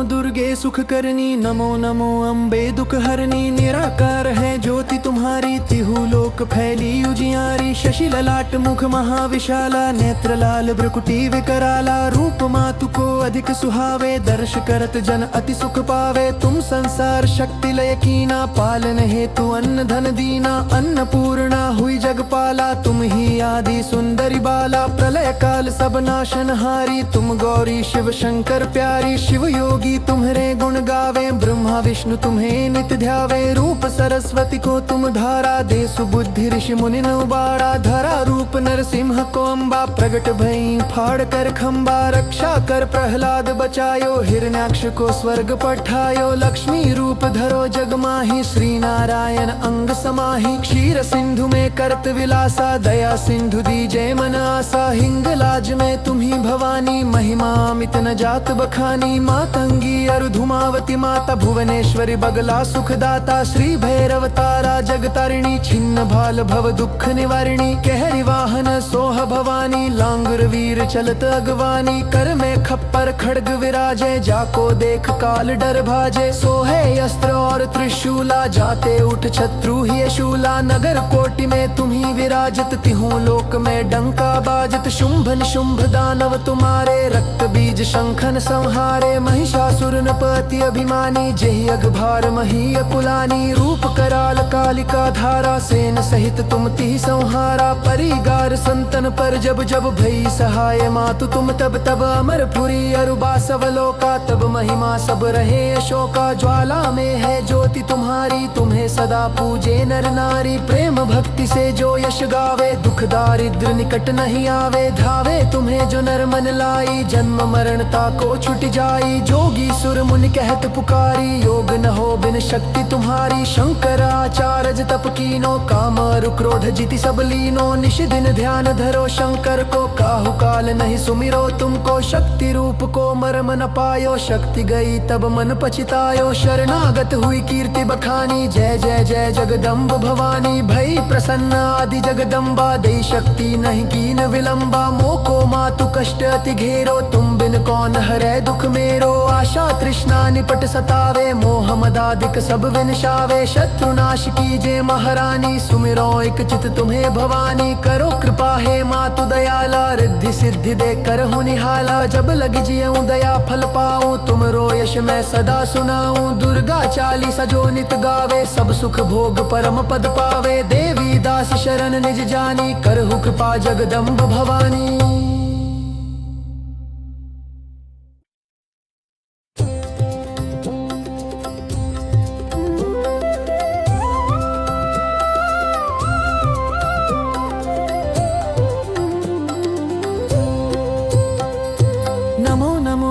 दुर्गे सुख करनी, नमो नमो अम्बे दुख हरनी। निराकार है ज्योति तुम्हारी, तिहु लोक फैली उजियारी। शशि ललाट मुख महाविशाला, नेत्र लाल भ्रुकुटी विकराला। रूप मातु को अधिक सुहावे, दर्श करत जन अति सुख पावे। तुम संसार शक्ति लय कीना, पालन हेतु अन्न धन दीना। अन्नपूर्णा हुई जगपाला, तुम ही आदि सुंदरी बाला। प्रलय काल सब नाशनहारी, तुम गौरी शिव शंकर प्यारी। शिव योगी तुम्हारे गुण गावे, ब्रह्मा विष्णु तुम्हें नित ध्यावे। रूप सरस्वती को तुम धारा, दे सुबुद्धि ऋषि मुनि न उबारा। धरा रूप नरसिंह को अम्बा, प्रगट भई फाड़ कर खम्बा। रक्षा कर प्रहलाद बचायो, हिरण्याक्ष को स्वर्ग पठायो। लक्ष्मी रूप धरो जग माही, श्री नारायण अंग समाही। क्षीर सिंधु में करत विलासा, दया सिंधु दीजे मन आसा। हिंगलाज में तुम्ही भवानी, महिमा अमित न जात बखानी। मातंगी अरुधुमावती माता, भुवनेश्वरी बगला सुखदाता। श्री भैरव तारा जगतारिणी, छिन्न भाल भव दुख निवारिणी। कहरी वाहन सोह भवानी, लांगुर वीर चलत अगवानी। कर में खप्पर खड्ग विराजे, जाको देख काल डर भाजे। सोहे अस्त्र और त्रिशूला, जाते उठ शत्रु ही शूला। नगर कोटि में तुम्ही विराजत, तिहु लोक में डंका बाजत। शुंभ निशुंभ दानव तुम्हारे, रक्त बीज शंखन संहारे। महिषासुर नृपति अभिमानी, जेहि अघभार मही अकुलानी। रूप कराल कालिका धारा, सेन सहित तुम तिहि संहारा। परिगार संतन पर जब जब भई सहाय, मातु तुम तब तब। अमरपुरी अरुबासव लोका, तब महिमा सब रहे अशोका। ज्वाला में है ज्योति तुम्हारी, तुम्हें सदा पूजे नर नारी। प्रेम भक्ति से जो यश गावे, दुख दारिद्र निकट नहीं आवे। धावे तुम्हें जो नर मन लाई, जन्म मरणता को छुट जाई। जोगी सुर मुनि कहत पुकारी, योग न हो बिन शक्ति तुम्हारी। शंकर आचार्य तप कीनो, काम अरु क्रोध जिति सब लीनो। निश दिन ध्यान धरो शंकर को, काहु काल नहीं सुमिरो तुमको। शक्ति रूप को मर्म न पायो, शक्ति गई तब मन पछतायो। शरणागत हुई कीर्ति बखानी, जय जय जय जगदम्ब भवानी। भई प्रसन्न आदि जगदम्बा, दई शक्ति नहीं कीन विलंबा। मोको मातु कष्ट अति घेरो, तुम बिन कौन हरै दुख मेरो। आशा तृष्णा निपट सतावे, मोह मदादिक सब विनशावे। शत्रु नाश कीजे महारानी, सुमिरो एक चित तुम्हें भवानी। करो कृपा हे मातु दयाला, रिद्धि सिद्धि दे कर हूँ निहाला। जब लग जियऊँ दया फल पाऊँ, तुम रो यश मैं सदा सुनाऊँ। दुर्गा चालीसा जो नित गावे, सब सुख भोग परम पद पावे। देवी दास शरण निज जानी, करहु कृपा जगदम्ब भवानी।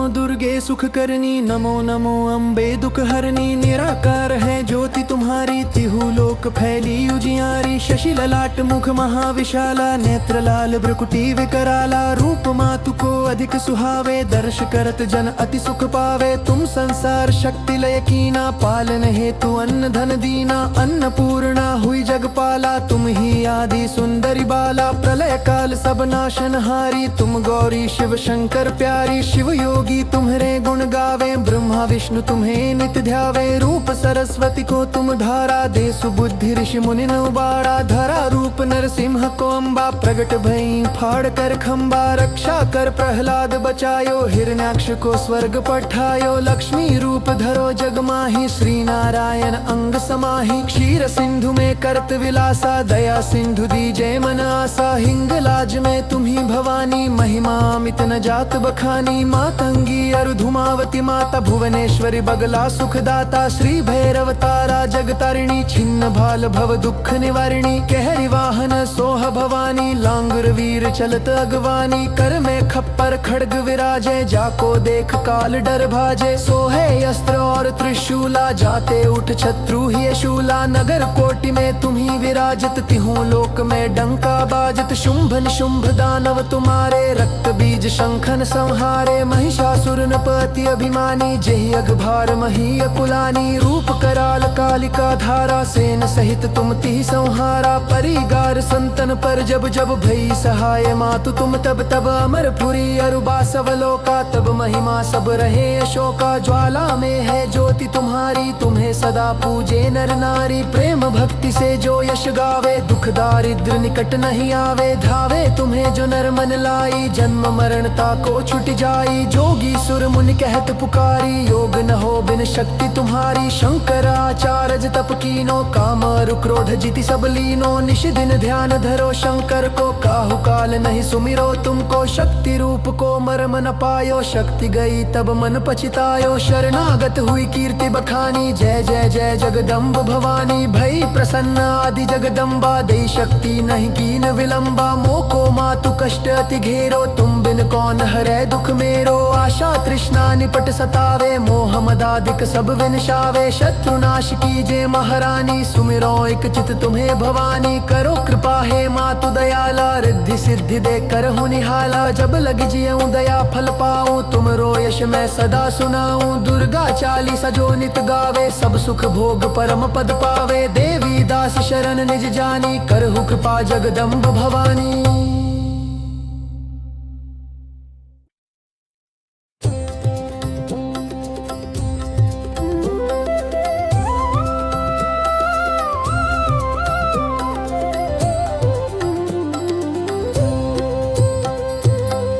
दुर्गे सुख करनी, नमो नमो अम्बे दुख हरनी। निराकार है ज्योति तुम्हारी, तिहु लोक फैली उजियारी। शशि ललाट मुख महाविशाला, नेत्र लाल भ्रुकुटी विकराला। रूप मातु को अधिक सुहावे, दर्श करत जन अति सुख पावे। तुम संसार शक्ति लय कीना, पालन हेतु अन्न धन दीना। अन्नपूर्णा हुई जगपाला, तुम ही आदि सुंदरी बाला। प्रलय काल सब नाशनहारी, तुम गौरी शिव शंकर प्यारी। शिव योगी तुम्हारे गुण गावे, ब्रह्मा विष्णु तुम्हें नित ध्यावे। रूप सरस्वती को तुम धारा, दे सुबुद्धि ऋषि मुनि न उबारा। धरा रूप नरसिंह को अम्बा, प्रगट भई फाड़ कर खम्बा। रक्षा कर प्रहलाद बचायो, हिरण्याक्ष को स्वर्ग पठायो। लक्ष्मी रूप धरो जग माही, श्री नारायण अंग समाही। क्षीर सिंधु में करत विलासा, दया सिंधु दीजे मन आसा। हिंगलाज में तुम्ही भवानी, महिमा अमित न जात बखानी। मातंगी अरुधुमावती माता, भुवनेश्वरी बगला सुखदाता। श्री भैरव तारा जगतारिणी, छिन्न भाल भव दुख निवारिणी। कहरी वाहन सोह भवानी, लांगुर वीर चलत अगवानी। कर में खप्पर खड्ग विराजे, जाको देख काल डर भाजे। सोहे अस्त्र और त्रिशूला, जाते उठ शत्रु ही शूला। नगर कोटि में तुम्ही विराजत, तिहु लोक में डंका बाजत। शुंभ निशुंभ दानव तुम्हारे, रक्त बीज शंखन संहारे। महिषासुर नृपति अभिमानी, जेहि अघभार मही अकुलानी। रूप कराल कालिका धारा, सेन सहित तुम तिहि संहारा। परिगार संतन पर जब जब भई सहाय, मातु तुम तब तब। अमरपुरी पुरी अरुबा सवलोका, तब महिमा सब रहे अशोका। ज्वाला में है ज्योति तुम्हारी, तुम्हें सदा पूजे नर नारी। प्रेम भक्ति से जो यश गावे, दुख दारिद्र निकट नहीं आवे। धावे तुम्हें जो नर मन लाई, जन्म मरणता को छुट जाई। जोगी सुर मुनि कहत पुकारी, योग न हो बिन शक्ति तुम्हारी। शंकराचार्य तप कीनो, काम और क्रोध जीति सब लीनो। निश दिन ध्यान धरो शंकर को, काहु काल नहीं सुमिरो तुमको। शक्ति रूप को मर्म न पायो, शक्ति गई तब मन पछतायो। शरणागत हुई कीर्ति बखानी, जय जय जय जगदम्ब भवानी। भई प्रसन्न आदि जगदम्बा, दे शक्ति नहीं कीन विलंबा। मोको मातु कष्ट अति घेरो, तुम बिन कौन हरै दुख मेरो। आशा तृष्णा निपट सतावे, मोह मदादिक सब विनशावे। शत्रुनाश कीजे महारानी, सुमिरो एक चित तुम्हें भवानी। करो कृपा हे मातु दयाला, रिद्धि सिद्धि दे करहु निहाला। जब लग जियऊं दया फल पाऊं, तुमरो यश मैं सदा सुनाऊं। दुर्गा चालीसा जो नित गावे, सब सुख भोग परम पद पावे। देवी दास शरण निज जानी, करहु कृपा जगदम्ब भवानी।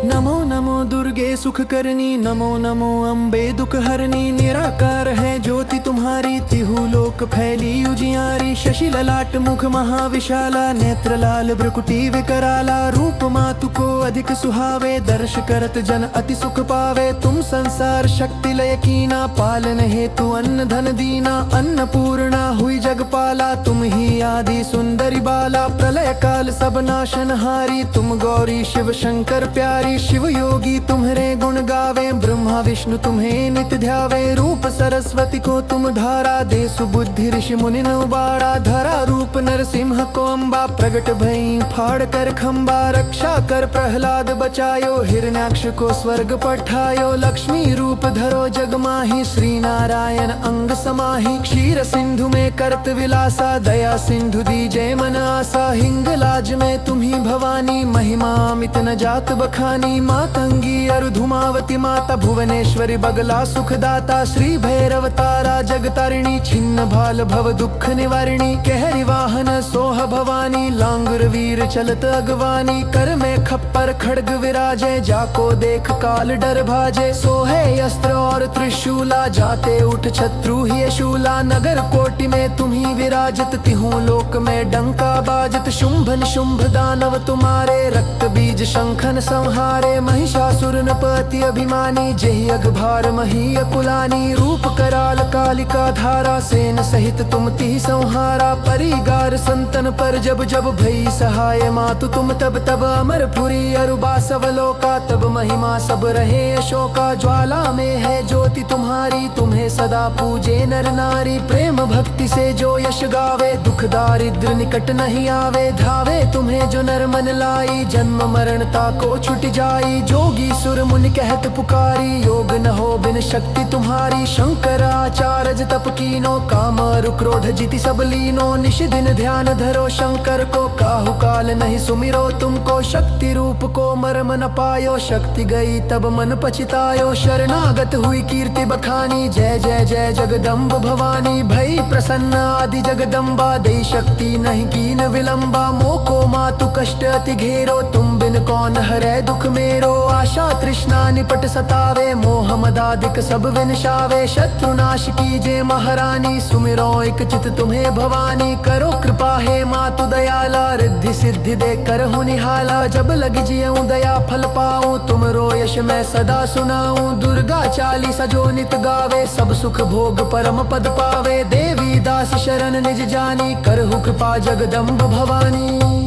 नमो नमो दुर्गे सुख करनी, नमो नमो अम्बे दुख हरनी। निराकार है ज्योति तुम्हारी, तिहु लोक फैली उजियारी। शशि ललाट मुख महाविशाला, नेत्र लाल भ्रुकुटी विकराला। रूप मातु को अधिक सुहावे, दर्श करत जन अति सुख पावे। तुम संसार शक्ति लय कीना, पालन हेतु अन्न धन दीना। अन्नपूर्णा हुई जगपाला, तुम ही आदि सुंदरी बाला। प्रलय काल सब नाशनहारी, तुम गौरी शिव शंकर प्यारी। शिव योगी तुम्हारे गुण गावे, ब्रह्मा विष्णु तुम्हें नित ध्यावे। रूप सरस्वती को तुम धारा, दे सुबुद्धि ऋषि मुनि न उबारा। धरा रूप नरसिंह को अम्बा, प्रगट भई फाड़ कर खम्बा। रक्षा कर प्रहलाद बचायो, हिरण्याक्ष को स्वर्ग पठायो। लक्ष्मी रूप धरो जग माही, श्री नारायण अंग समाही। क्षीर सिंधु में करत विलासा, दया सिंधु दीजे मन आसा। हिंगलाज में तुम्ही भवानी, महिमा अमित न जात बखानी। मातंगी अरु धूमावती माता, भुवनेश्वरी बगला सुखदाता। श्री भैरव तारा जगतारिणी, छिन्न भाल भव दुख निवारिणी। कहरी वाहन सोह भवानी, लांगुर वीर चलत अगवानी। कर में खप्पर खड्ग विराजे, जाको देख काल डर भाजे। सोहे अस्त्र और त्रिशूला, जाते उठ शत्रु ही शूला। नगर कोटि में तुम्ही विराजत, तिहु लोक में डंका बाजत। शुंभ निशुंभ दानव तुम्हारे, रक्त बीज शंखन संहारे। महिषासुर नपति अभिमानी, जेहि अघभार मही अकुलानी। रूप कराल कालिका धारा, सेन सहित तुम तिहि संहारा। परिगार संतन पर जब जब भई सहाय, मातु तुम तब तब। अमरपुरी अरुबा सवलोका, तब महिमा सब रहे अशोका। ज्वाला में है ज्योति तुम्हारी, तुम्हें सदा पूजे नर नारी। प्रेम भक्ति से जो यश गावे, दुख दारिद्र निकट नहीं आवे। धावे तुम्हें जो नर मन लाई, जन्म मरणता को छुट जाई। जोगी सुर मुनि कहत पुकारी, योग न हो बिन शक्ति तुम्हारी। शंकराचार्य तप कीनो, काम और क्रोध जीति सब लीनो। निश दिन ध्यान धरो शंकर को, काहु काल नहीं सुमिरो तुमको। शक्ति रूप को मर्म न पायो, शक्ति गई तब मन पछतायो। शरणागत हुई कीर्ति बखानी, जय जय जय जगदम्ब भवानी। भई प्रसन्न आदि जगदम्बा, दे शक्ति नहीं कीन विलंबा। मोको मातु कष्ट अति घेरो, तुम बिन कौन हरै दुख मेरो। आशा तृष्णा निपट सतावे, मोह मदादिक सब विनशावे। शत्रुनाश कीजे महारानी, सुमिरो एक चित तुम्हें भवानी। करो कृपा हे मातु दयाला, रिद्धि सिद्धि दे करहु निहाला। जब लग जियऊं दया फल पाऊं, तुमरो यश मैं सदा सुनाऊं। दुर्गा चालीसा जो नित गावे, सब सुख भोग परम पद पावे। देवी दास शरण निज जानी, करहु कृपा जगदम्ब भवानी।